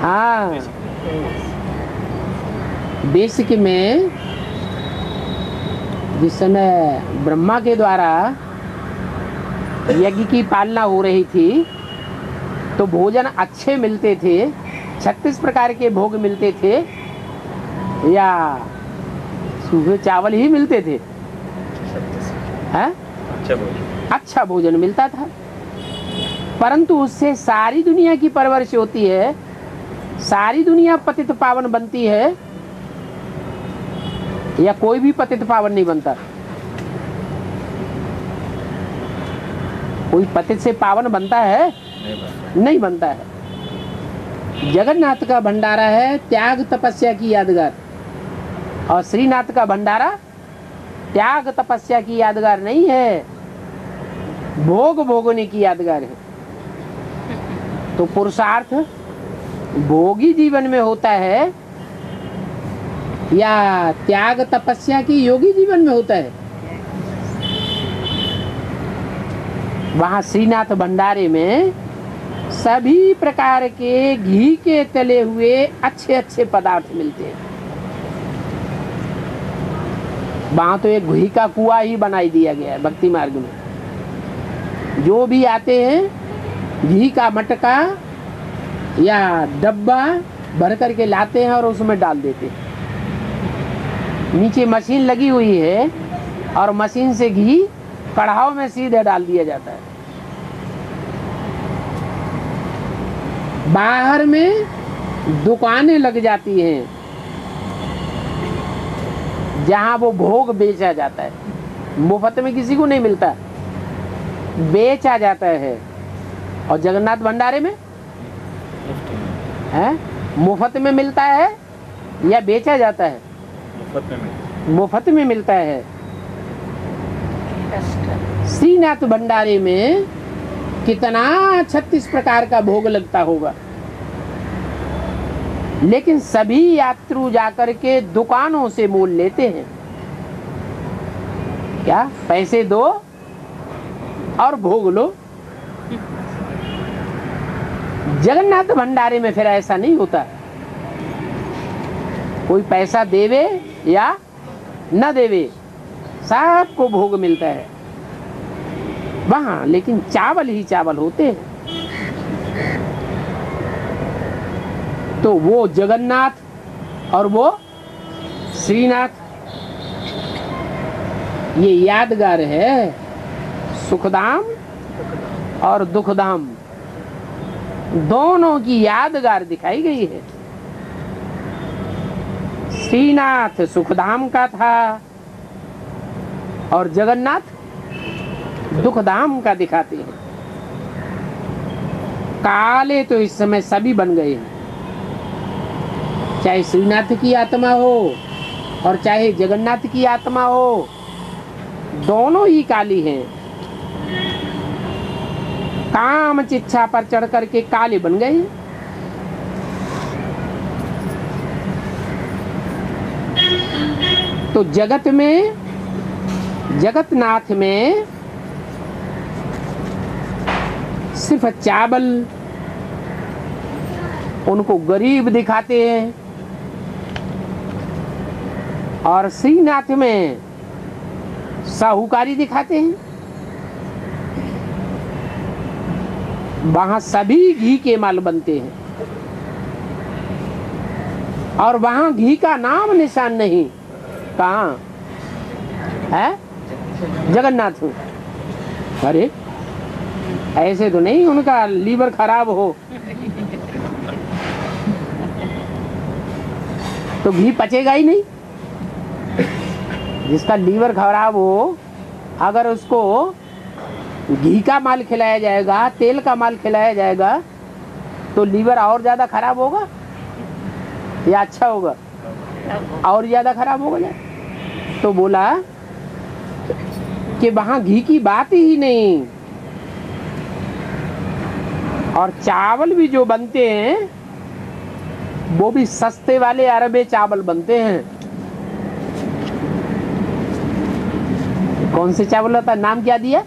हाँ, बेसिक में जिस समय ब्रह्मा के द्वारा यज्ञ की पालना हो रही थी तो भोजन अच्छे मिलते थे, 36 प्रकार के भोग मिलते थे, या सूखे चावल ही मिलते थे? अच्छा भोजन मिलता था, परंतु उससे सारी दुनिया की परवरिश होती है, सारी दुनिया पतित पावन बनती है, या कोई भी पतित पावन नहीं बनता? कोई पतित से पावन बनता है? नहीं बनता है। जगन्नाथ का भंडारा है त्याग तपस्या की यादगार, और श्रीनाथ का भंडारा त्याग तपस्या की यादगार नहीं है, भोग भोगने की यादगार है। तो पुरुषार्थ भोगी जीवन में होता है या त्याग तपस्या की योगी जीवन में होता है? वहां श्रीनाथ भंडारे में सभी प्रकार के घी के तले हुए अच्छे अच्छे पदार्थ मिलते हैं। वहां तो एक घी का कुआं ही बनाई दिया गया है भक्ति मार्ग में। जो भी आते हैं घी का मटका या डब्बा भर करके लाते हैं और उसमें डाल देते हैं। नीचे मशीन लगी हुई है और मशीन से घी कढ़ाव में सीधे डाल दिया जाता है। बाहर में दुकानें लग जाती हैं जहां वो भोग बेचा जाता है, मुफ्त में किसी को नहीं मिलता, बेचा जाता है। और जगन्नाथ भंडारे में है मुफ्त में मिलता है या बेचा जाता है? मुफ्त में मिलता है। श्रीनाथ भंडारे में कितना 36 प्रकार का भोग लगता होगा, लेकिन सभी यात्रु जाकर के दुकानों से मोल लेते हैं। क्या? पैसे दो और भोग लो। जगन्नाथ भंडारे में फिर ऐसा नहीं होता, कोई पैसा देवे या न देवे, सबको भोग मिलता है वहां, लेकिन चावल ही चावल होते हैं। तो वो जगन्नाथ और वो श्रीनाथ, ये यादगार है। सुखधाम और दुखधाम दोनों की यादगार दिखाई गई है। श्रीनाथ सुखधाम का था और जगन्नाथ दुखधाम का दिखाते हैं। काले तो इस समय सभी बन गए हैं, चाहे श्रीनाथ की आत्मा हो और चाहे जगन्नाथ की आत्मा हो, दोनों ही काली हैं। काम चिच्छा पर चढ़ करके काले बन गए। तो जगत में, जगतनाथ में सिर्फ चावल, उनको गरीब दिखाते हैं, और श्रीनाथ में साहूकारी दिखाते हैं। वहां सभी घी के माल बनते हैं और वहां घी का नाम निशान नहीं। कहाँ है? जगन्नाथ में। अरे ऐसे तो नहीं उनका लीवर खराब हो तो घी पचेगा ही नहीं। जिसका लीवर खराब हो, अगर उसको घी का माल खिलाया जाएगा, तेल का माल खिलाया जाएगा, तो लीवर और ज्यादा खराब होगा या अच्छा होगा? और ज्यादा खराब होगा। तो बोला कि वहां घी की बात ही नहीं। और चावल भी जो बनते हैं वो भी सस्ते वाले अरबे चावल बनते हैं। कौन से चावल होता है? नाम क्या दिया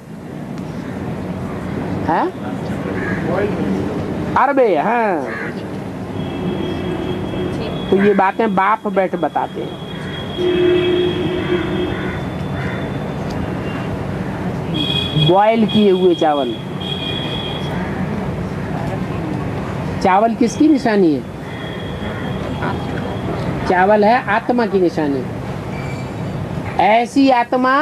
है? अरबे। हाँ, तो ये बातें बाप बैठ बताते हैं। बॉयल किए हुए चावल। चावल किसकी निशानी है? चावल है आत्मा की निशानी। ऐसी आत्मा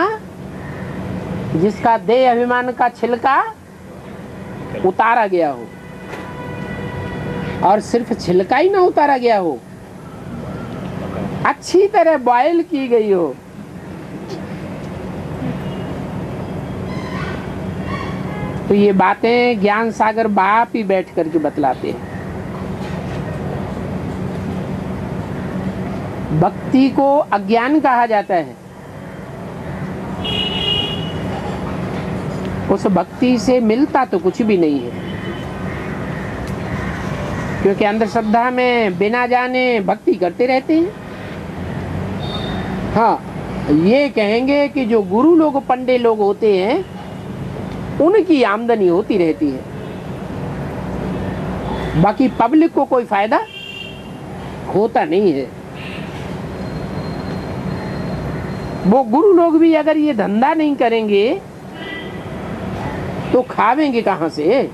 जिसका देह अभिमान का छिलका उतारा गया हो, और सिर्फ छिलका ही ना उतारा गया हो, अच्छी तरह बॉयल की गई हो। तो ये बातें ज्ञान सागर बाप ही बैठ करके बतलाते हैं। भक्ति को अज्ञान कहा जाता है। उस भक्ति से मिलता तो कुछ भी नहीं है, क्योंकि अंधश्रद्धा में बिना जाने भक्ति करते रहते हैं। हाँ, ये कहेंगे कि जो गुरु लोग पंडे लोग होते हैं उनकी आमदनी होती रहती है, बाकी पब्लिक को कोई फायदा होता नहीं है। वो गुरु लोग भी अगर ये धंधा नहीं करेंगे तो खावेंगे कहां से?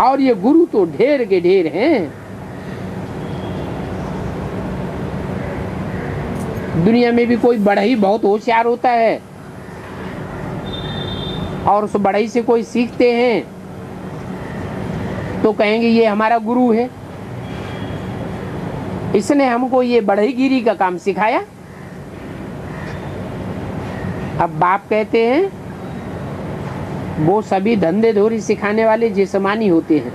और ये गुरु तो ढेर के ढेर हैं। दुनिया में भी कोई बढ़ई बहुत होशियार होता है और उस बढ़ई से कोई सीखते हैं तो कहेंगे ये हमारा गुरु है, इसने हमको ये बढ़ईगिरी का काम सिखाया। अब बाप कहते हैं वो सभी धंधे धोरी सिखाने वाले जिस्मानी होते हैं,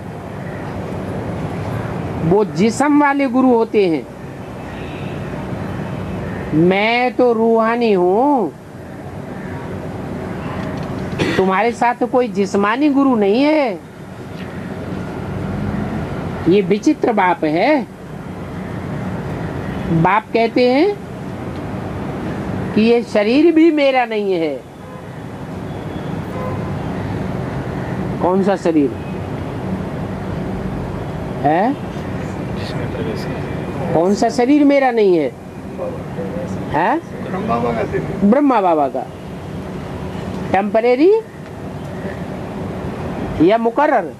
वो जिस्म वाले गुरु होते हैं। मैं तो रूहानी हूं, तुम्हारे साथ कोई जिस्मानी गुरु नहीं है। ये विचित्र बाप है। बाप कहते हैं कि ये शरीर भी मेरा नहीं है। कौन सा शरीर है? कौन सा शरीर मेरा नहीं है? है ब्रह्मा बाबा का। टेम्परेरी या मुकर्रर?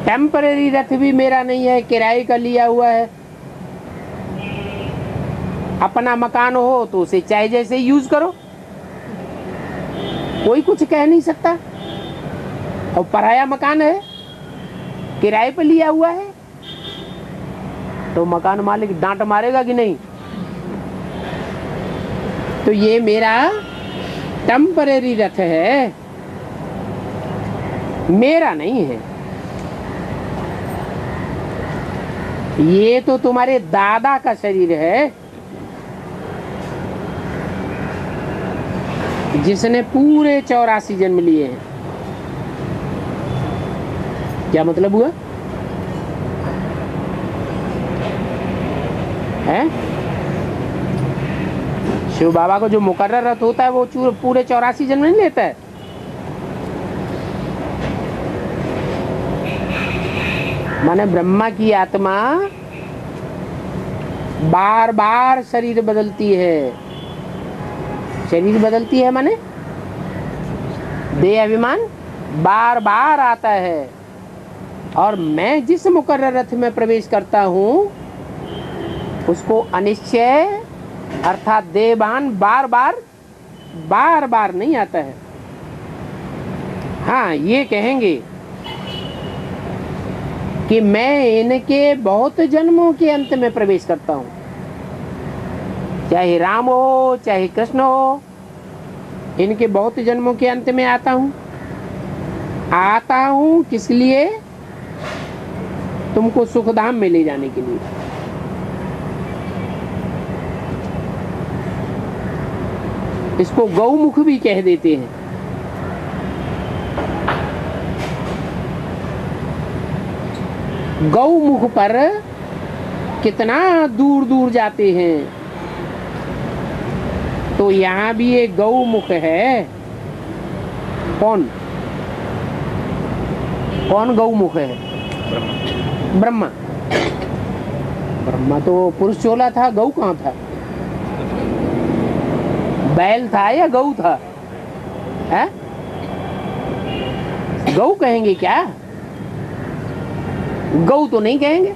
टेम्परेरी रथ भी मेरा नहीं है, किराए का लिया हुआ है। अपना मकान हो तो उसे चाहे जैसे यूज करो, कोई कुछ कह नहीं सकता। और पराया मकान है, किराए पे लिया हुआ है, तो मकान मालिक डांट मारेगा कि नहीं? तो ये मेरा टेम्परेरी रथ है, मेरा नहीं है। ये तो तुम्हारे दादा का शरीर है, जिसने पूरे 84 जन्म लिए हैं। क्या मतलब हुआ है? शिव बाबा को जो मुकर्रर रथ होता है वो पूरे 84 जन्म नहीं लेता है। माने ब्रह्मा की आत्मा बार बार शरीर बदलती है। शरीर बदलती है माने देह अभिमान बार बार आता है। और मैं जिस मुकर्रर रथ में प्रवेश करता हूँ उसको अनिश्चय अर्थात देहभान बार बार नहीं आता है। हाँ, ये कहेंगे कि मैं इनके बहुत जन्मों के अंत में प्रवेश करता हूँ, चाहे राम हो चाहे कृष्ण हो, इनके बहुत जन्मों के अंत में आता हूँ किस लिए? तुमको सुखधाम में ले जाने के लिए। इसको गौमुख भी कह देते हैं। गौमुख पर कितना दूर दूर जाते हैं। तो यहाँ भी एक गौमुख है। कौन गौमुख है? ब्रह्मा। ब्रह्मा तो पुरुष चोला था, गौ कहाँ था? बैल था या गौ था? है? गौ कहेंगे क्या? गौ तो नहीं कहेंगे,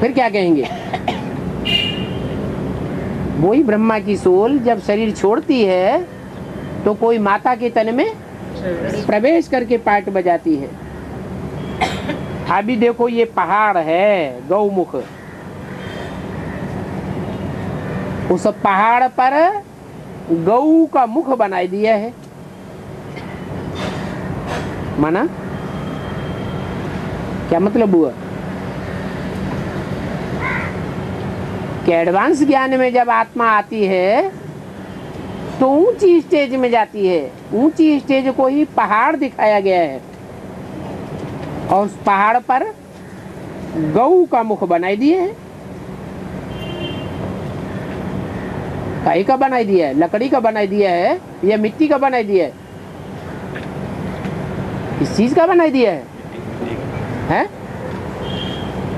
फिर क्या कहेंगे? वही ब्रह्मा की सोल जब शरीर छोड़ती है तो कोई माता के तन में प्रवेश करके पाट बजाती है। अभी देखो ये पहाड़ है गौमुख, उस पहाड़ पर गौ का मुख बनाई दिया है। माना क्या मतलब हुआ कि एडवांस ज्ञान में जब आत्मा आती है तो ऊंची स्टेज में जाती है। ऊंची स्टेज को ही पहाड़ दिखाया गया है और उस पहाड़ पर गौ का मुख बनाई दिए है। काई का बनाई दिया है? लकड़ी का बनाई दिया है या मिट्टी का बनाई दिया है? इस चीज का बनाई दिया है? हैं?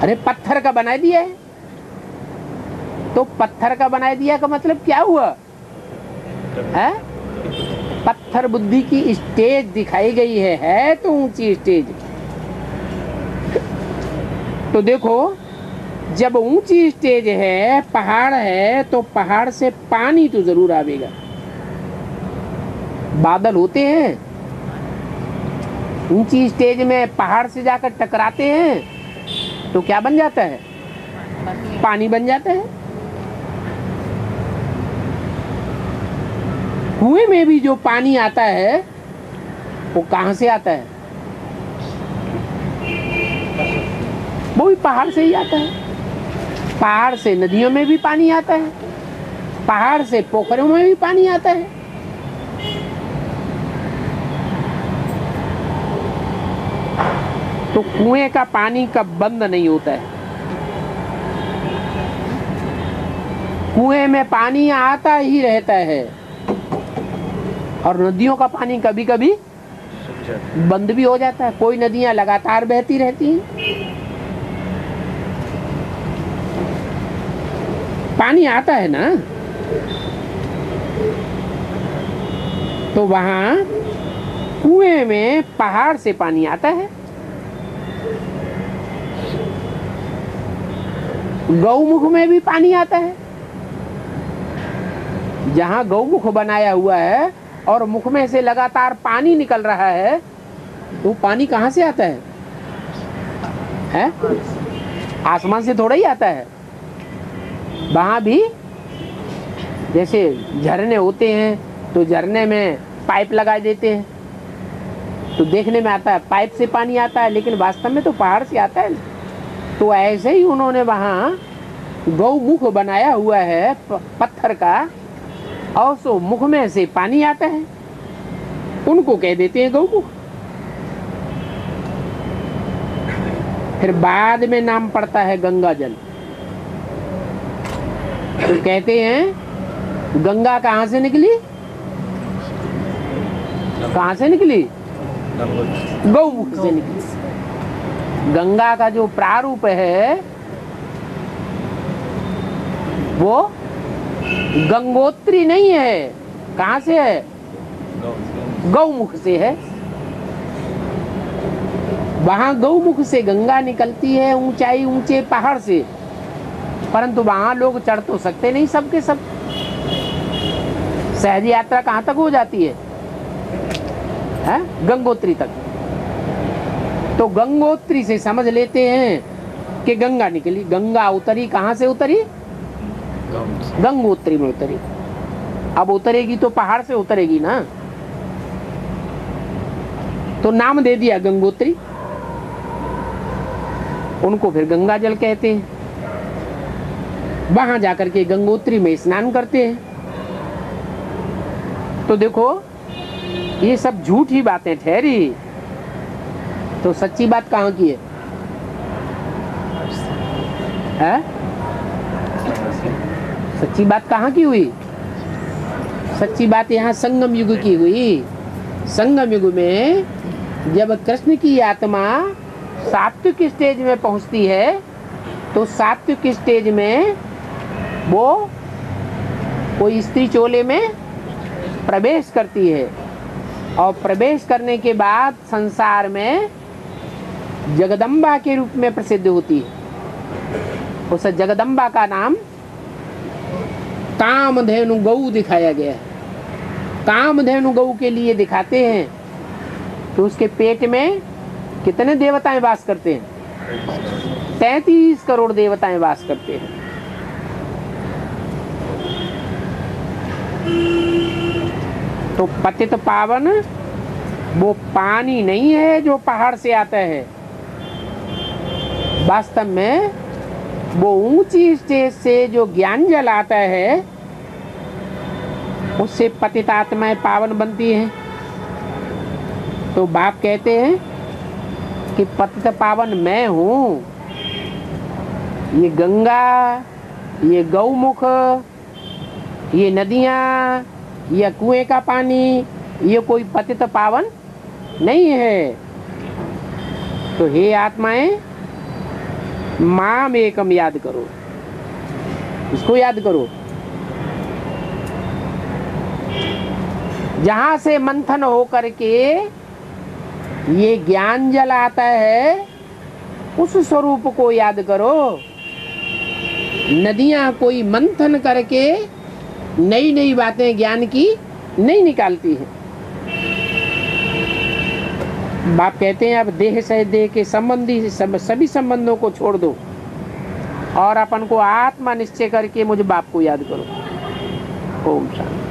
अरे पत्थर का बनाई दिया है। तो पत्थर का बनाई दिया का मतलब क्या हुआ है? पत्थर बुद्धि की स्टेज दिखाई गई है तो ऊंची स्टेज। तो देखो जब ऊंची स्टेज है, पहाड़ है, तो पहाड़ से पानी तो जरूर आवेगा। बादल होते हैं, ऊंची स्टेज में पहाड़ से जाकर टकराते हैं तो क्या बन जाता है? पानी बन जाता है। कुएं में भी जो पानी आता है वो कहां से आता है? वो भी पहाड़ से ही आता है। पहाड़ से नदियों में भी पानी आता है, पहाड़ से पोखरों में भी पानी आता है। तो कुएं का पानी कब बंद नहीं होता है। कुएं में पानी आता ही रहता है और नदियों का पानी कभी कभी बंद भी हो जाता है। कोई नदियां लगातार बहती रहती हैं। पानी आता है ना, तो वहां कुएं में पहाड़ से पानी आता है। गौमुख में भी पानी आता है। जहां गौमुख बनाया हुआ है और मुख में से लगातार पानी निकल रहा है तो पानी कहां से आता है? हैं? आसमान से थोड़ा ही आता है। वहां भी जैसे झरने होते हैं तो झरने में पाइप लगा देते हैं तो देखने में आता है पाइप से पानी आता है, लेकिन वास्तव में तो पहाड़ से आता है। तो ऐसे ही उन्होंने वहां गौमुख बनाया हुआ है पत्थर का और सो मुख में से पानी आता है, उनको कह देते हैं गौमुख। फिर बाद में नाम पड़ता है गंगा जल। तो कहते हैं गंगा कहां से निकली? कहां से निकली? गौमुख से निकली। गंगा का जो प्रारूप है वो गंगोत्री नहीं है। कहाँ से है? गौमुख से है। वहां गौमुख से गंगा निकलती है, ऊंचाई ऊंचे पहाड़ से, परंतु वहां लोग चढ़ तो सकते नहीं सबके सब। सहज यात्रा कहाँ तक हो जाती है? गंगोत्री तक। तो गंगोत्री से समझ लेते हैं कि गंगा निकली। गंगा उतरी, कहाँ से उतरी? गंगोत्री में उतरी। अब उतरेगी तो पहाड़ से उतरेगी ना, तो नाम दे दिया गंगोत्री। उनको फिर गंगा जल कहते हैं। वहां जाकर के गंगोत्री में स्नान करते हैं। तो देखो ये सब झूठी बातें ठहरी, तो सच्ची बात कहाँ की है? सच्ची बात कहाँ की हुई? सच्ची बात यहाँ संगम युग की हुई। संगम युग में जब कृष्ण की आत्मा सात्विक स्टेज में पहुंचती है, तो सात्विक स्टेज में वो कोई स्त्री चोले में प्रवेश करती है, और प्रवेश करने के बाद संसार में जगदम्बा के रूप में प्रसिद्ध होती है। उस जगदम्बा का नाम कामधेनु गौ दिखाया गया है। कामधेनु गौ के लिए दिखाते हैं तो उसके पेट में कितने देवताएं वास करते हैं? 33 करोड़ देवताएं वास करते हैं। तो पतित पावन वो पानी नहीं है जो पहाड़ से आता है। वास्तव में वो ऊंची स्टेज से जो ज्ञान जल आता है, उससे पतित आत्माएं पावन बनती हैं। तो बाप कहते हैं कि पतित पावन मैं हूँ। ये गंगा, ये गौमुख, ये नदियाँ, ये कुएं का पानी, ये कोई पतित पावन नहीं है। तो हे आत्माएं, माम एकम याद करो। इसको याद करो। जहां से मंथन हो करके ये ज्ञान जल आता है, उस स्वरूप को याद करो। नदियां कोई मंथन करके नई नई बातें ज्ञान की नहीं निकालती है। बाप कहते हैं अब देह से देह के संबंधी सभी संबंधों को छोड़ दो और अपन को आत्मा निश्चय करके मुझे बाप को याद करो। ओम शांति।